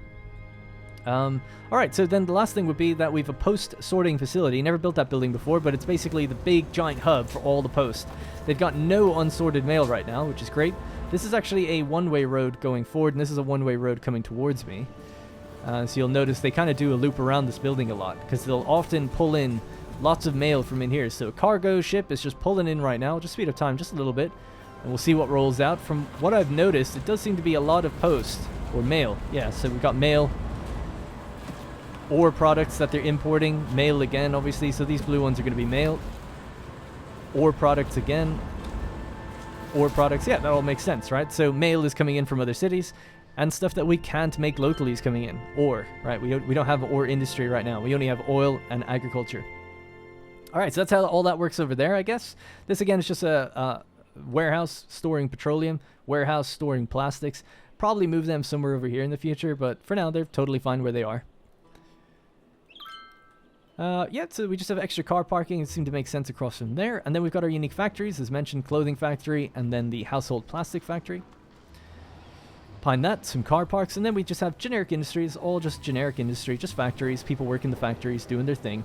Alright, so then the last thing would be that we've a post sorting facility. Never built that building before, but it's basically the big giant hub for all the posts. They've got no unsorted mail right now, which is great. This is actually a one-way road going forward, and this is a one-way road coming towards me. So you'll notice they kind of do a loop around this building a lot, because they'll often pull in lots of mail from in here. So a cargo ship is just pulling in right now. I'll just speed up time just a little bit, and we'll see what rolls out. From what I've noticed, it does seem to be a lot of post, or mail. Yeah, so we've got mail, ore products that they're importing, mail again, obviously. So these blue ones are going to be mail, ore products again, ore products. Yeah, that all makes sense, right? So mail is coming in from other cities, and stuff that we can't make locally is coming in. Ore, right? We don't have ore industry right now. We only have oil and agriculture. All right, so that's how all that works over there, I guess. This again is just a warehouse storing petroleum, warehouse storing plastics. Probably move them somewhere over here in the future, but for now they're totally fine where they are. Yeah, so we just have extra car parking. It seemed to make sense across from there. And then we've got our unique factories, as mentioned, clothing factory, and then the household plastic factory. Behind that, some car parks, and then we just have generic industries, all just generic industry, just factories, people working the factories, doing their thing.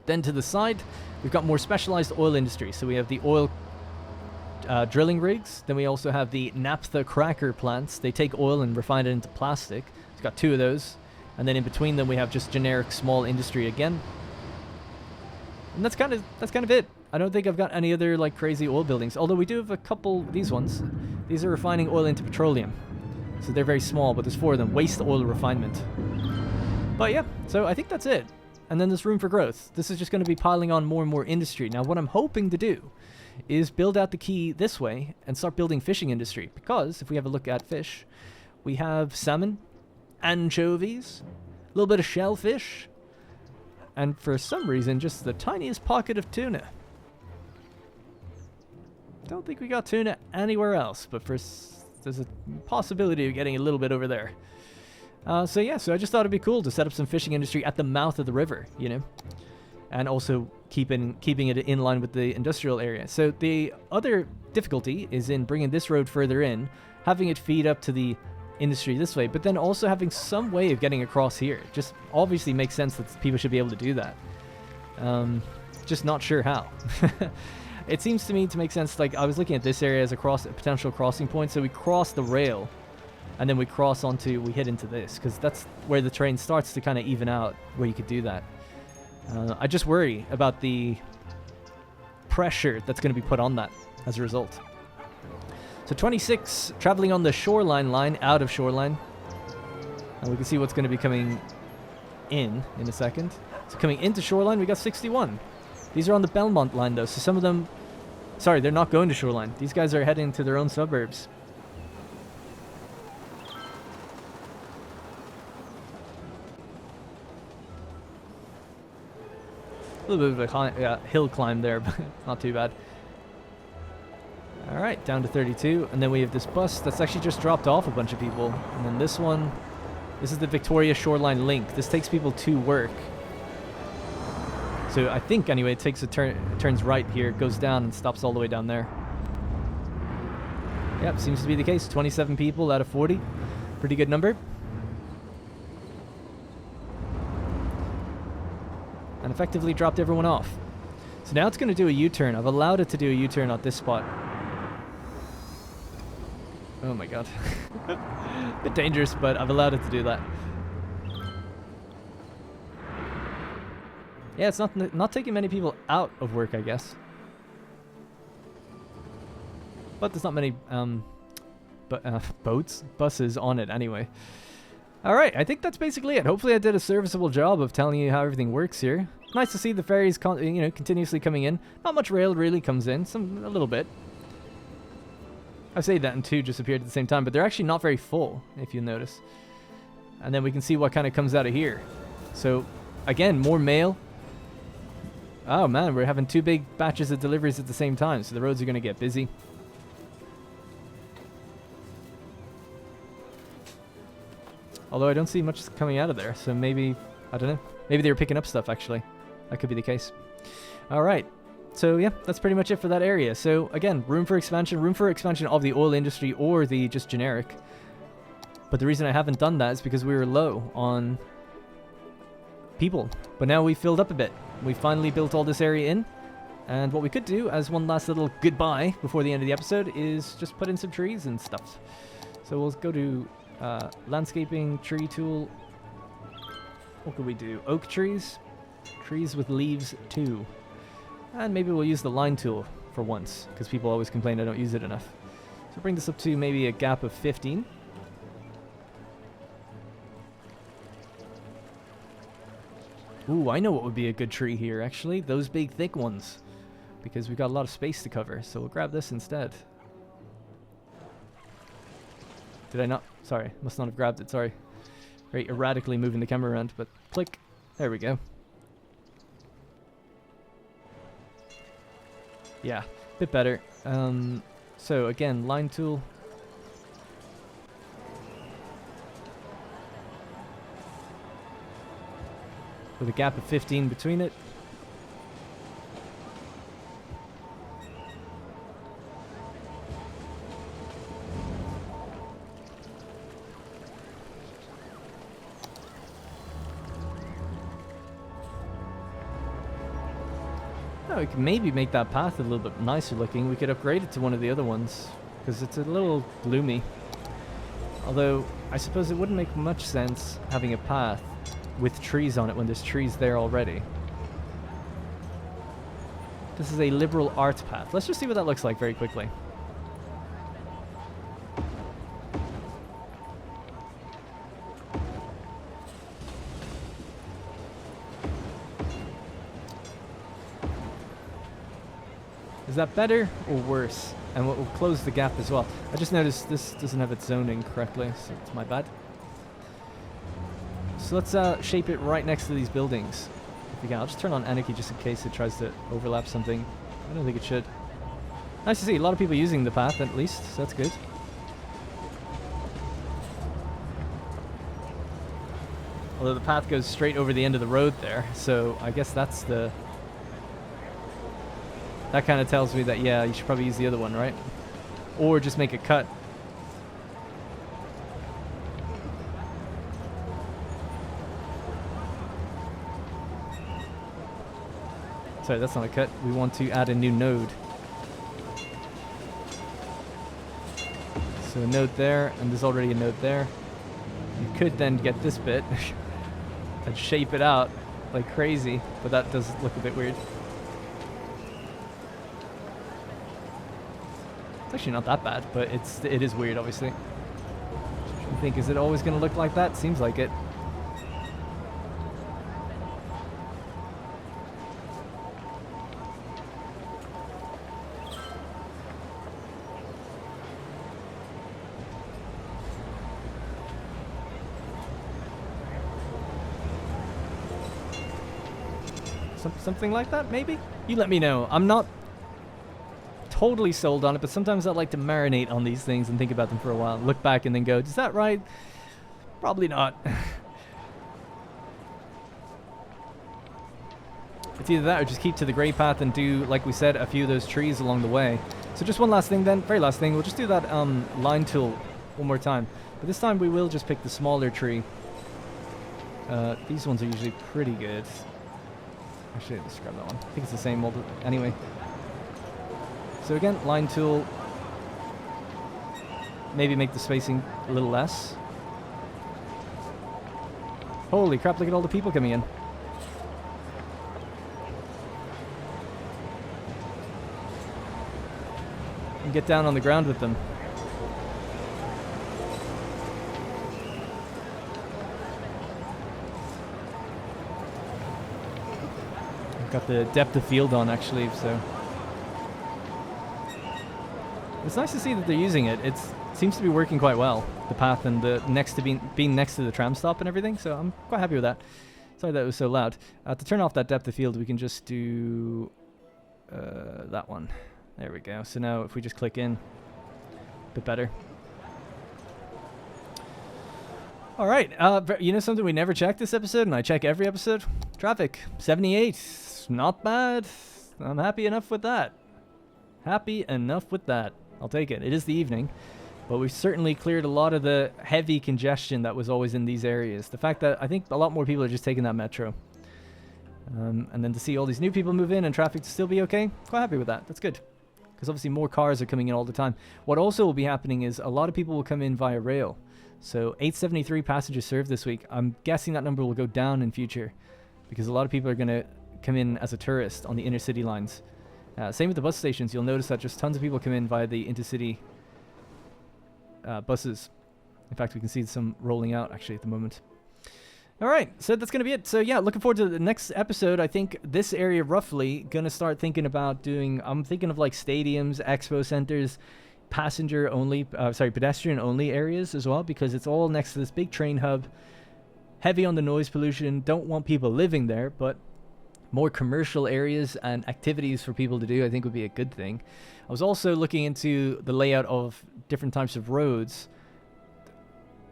Then to the side, we've got more specialized oil industry. So we have the oil drilling rigs. Then we also have the naphtha cracker plants. They take oil and refine it into plastic. We've got 2 of those. And then in between them we have just generic small industry again. And that's kind of it. I don't think I've got any other like crazy oil buildings. Although we do have a couple, these ones. These are refining oil into petroleum. So they're very small, but there's 4 of them. Waste oil refinement. But yeah, so I think that's it. And then there's room for growth. This is just going to be piling on more and more industry. Now what I'm hoping to do is build out the quay this way and start building fishing industry. Because if we have a look at fish, we have salmon, anchovies, a little bit of shellfish, and for some reason just the tiniest pocket of tuna. Don't think we got tuna anywhere else, but there's a possibility of getting a little bit over there. So yeah, so I just thought it'd be cool to set up some fishing industry at the mouth of the river, you know, and also keeping it in line with the industrial area. So the other difficulty is in bringing this road further in, having it feed up to the industry this way, but then also having some way of getting across here. Just obviously makes sense that people should be able to do that. Just not sure how. It seems to me to make sense. Like I was looking at this area as a potential crossing point, so we cross the rail and then we hit into this, because that's where the train starts to kind of even out, where you could do that. I just worry about the pressure that's going to be put on that as a result. So 26 traveling on the shoreline line, out of shoreline. And we can see what's going to be coming in a second. So coming into shoreline, we got 61. These are on the Belmont line though, so some of them, sorry, they're not going to shoreline. These guys are heading to their own suburbs. A little bit of a hill climb there, but not too bad. Alright, down to 32, and then we have this bus that's actually just dropped off a bunch of people. And then this one, this is the Victoria Shoreline Link. This takes people to work. So I think, anyway, it takes it turns right here, goes down and stops all the way down there. Yep, seems to be the case. 27 people out of 40. Pretty good number. And effectively dropped everyone off. So now it's going to do a U-turn. I've allowed it to do a U-turn at this spot. Oh my god. Bit dangerous, but I've allowed it to do that. Yeah, it's not taking many people out of work, I guess. But there's not many buses on it anyway. Alright, I think that's basically it. Hopefully I did a serviceable job of telling you how everything works here. Nice to see the ferries continuously coming in. Not much rail really comes in, a little bit. I say that and two just appeared at the same time, but they're actually not very full, if you notice. And then we can see what kind of comes out of here. So, again, more mail. Oh man, we're having 2 big batches of deliveries at the same time, so the roads are going to get busy. Although I don't see much coming out of there, so maybe, I don't know. Maybe they were picking up stuff, actually. That could be the case. Alright. So yeah, that's pretty much it for that area. So again, room for expansion of the oil industry or the just generic. But the reason I haven't done that is because we were low on people. But now we filled up a bit. We finally built all this area in. And what we could do as one last little goodbye before the end of the episode is just put in some trees and stuff. So we'll go to landscaping, tree tool. What could we do? Oak trees. Trees with leaves too. And maybe we'll use the line tool for once, because people always complain I don't use it enough. So bring this up to maybe a gap of 15. Ooh, I know what would be a good tree here, actually. Those big, thick ones. Because we've got a lot of space to cover, so we'll grab this instead. Did I not? Sorry, must not have grabbed it, sorry. Very erratically moving the camera around, but click. There we go. Yeah, a bit better. So again, line tool. With a gap of 15 between it. We could maybe make that path a little bit nicer looking. We could upgrade it to one of the other ones, because it's a little gloomy. Although, I suppose it wouldn't make much sense having a path with trees on it when there's trees there already. This is a liberal arts path. Let's just see what that looks like very quickly. Is that better or worse? And we'll close the gap as well. I just noticed this doesn't have its zoning correctly, so it's my bad. So let's shape it right next to these buildings. If we can, I'll just turn on Anarchy just in case it tries to overlap something. I don't think it should. Nice to see a lot of people using the path at least, so that's good. Although the path goes straight over the end of the road there, so I guess that's the... That kind of tells me that, yeah, you should probably use the other one, right? Or just make a cut. Sorry, that's not a cut. We want to add a new node. So a node there, and there's already a node there. You could then get this bit and shape it out like crazy, but that does look a bit weird. It's actually not that bad, but it is weird, obviously. You think, is it always going to look like that? Seems like it. Something like that, maybe? You let me know. I'm not totally sold on it, but sometimes I like to marinate on these things and think about them for a while. Look back and then go, is that right? Probably not. It's either that or just keep to the grey path and do, like we said, a few of those trees along the way. So just one last thing then, very last thing, we'll just do that line tool one more time. But this time we will just pick the smaller tree. These ones are usually pretty good. Actually, let's grab that one. I think it's the same mold anyway. So again, line tool. Maybe make the spacing a little less. Holy crap, look at all the people coming in. And get down on the ground with them. I've got the depth of field on actually, so it's nice to see that they're using it. It seems to be working quite well, the path and the being next to the tram stop and everything, so I'm quite happy with that. Sorry that it was so loud. To turn off that depth of field, we can just do that one. There we go. So now if we just click in, a bit better. All right. You know something we never checked this episode, and I check every episode? Traffic. 78. Not bad. I'm happy enough with that. Happy enough with that. I'll take it. It is the evening, but we've certainly cleared a lot of the heavy congestion that was always in these areas. The fact that I think a lot more people are just taking that metro. And then to see all these new people move in and traffic to still be okay, quite happy with that. That's good. Because obviously more cars are coming in all the time. What also will be happening is a lot of people will come in via rail. So 873 passengers served this week. I'm guessing that number will go down in future because a lot of people are going to come in as a tourist on the inner city lines. Same with the bus stations. You'll notice that just tons of people come in via the intercity buses. In fact, we can see some rolling out actually at the moment. All right, so that's going to be it. So yeah, looking forward to the next episode. I think this area roughly going to start thinking about doing, I'm thinking of like stadiums, expo centers, pedestrian only areas as well, because it's all next to this big train hub, heavy on the noise pollution, don't want people living there, but more commercial areas and activities for people to do, I think would be a good thing. I was also looking into the layout of different types of roads,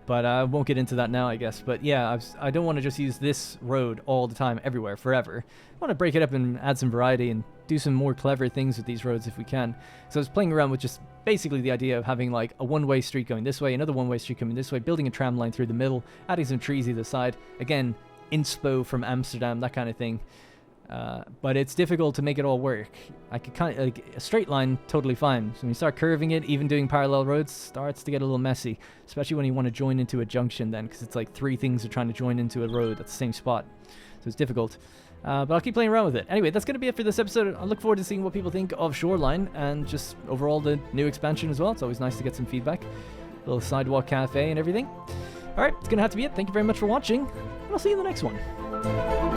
but I won't get into that now, I guess. But yeah, I don't want to just use this road all the time, everywhere, forever. I want to break it up and add some variety and do some more clever things with these roads if we can. So I was playing around with just basically the idea of having like a one-way street going this way, another one-way street coming this way, building a tram line through the middle, adding some trees either side. Again, inspo from Amsterdam, that kind of thing. But it's difficult to make it all work. I could kind of, like, a straight line, totally fine. So when you start curving it, even doing parallel roads, starts to get a little messy. Especially when you want to join into a junction then, because it's like three things are trying to join into a road at the same spot. So it's difficult. But I'll keep playing around with it. Anyway, that's going to be it for this episode. I look forward to seeing what people think of Shoreline and just overall the new expansion as well. It's always nice to get some feedback. A little sidewalk cafe and everything. Alright, it's going to have to be it. Thank you very much for watching, and I'll see you in the next one.